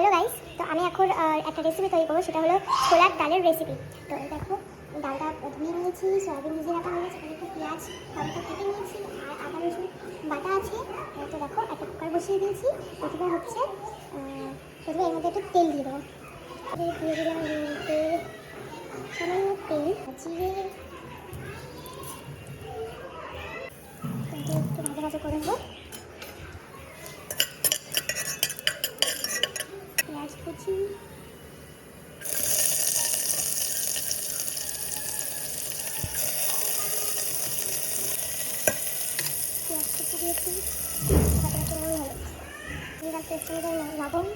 Hello guys, তো আমি এখন একটা রেসিপি তৈরি করবো, সেটা হলো ছোলার ডালের রেসিপি। তো এই দেখো, ডালটা ধুয়ে নিয়েছি, সয়াবিন ভিজে রাখা হয়েছে, একটু পেঁয়াজ টমেটো কেটে নিয়েছি, আর আদা রসুন বাটা আছে। তো দেখো, একটা কুকার বসিয়ে দিয়েছি। প্রথমে হচ্ছে প্রথমে এর মধ্যে একটু তেল দিয়ে দেবো। দিয়ে দিলাম তেল, সামান্য তেল, জিরে একটু ভাজা ভাজা করে নেবো। পেঁয়াজ কুচি, পেঁয়াজ কুচি দিয়েছি, দিলাম টেস্ট অনুযায়ী লবণ।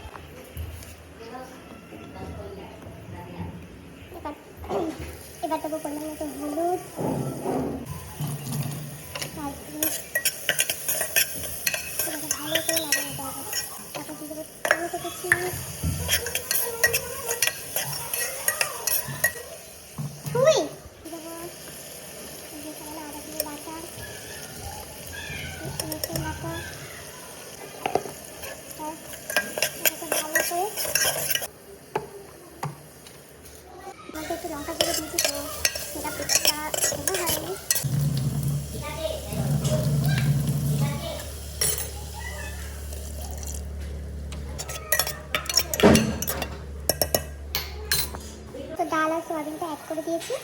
এবার দেবো পরিমাণ মতো হলুদ, ভালো করে লাগানো যাবে। তারপর দিয়ে দেবো টমেটো কুচি, ছুঁই দেবো, আদা দিয়ে বাটা, রসুন বাটা, ভালো করে মধ্যে একটু লঙ্কা গুঁড়ো দিয়েছি, তো সেটা পেঁয়াজটা সেদ্ধ হয়নি। তো ডাল আর সোয়াবিনটা অ্যাড করে দিয়েছি।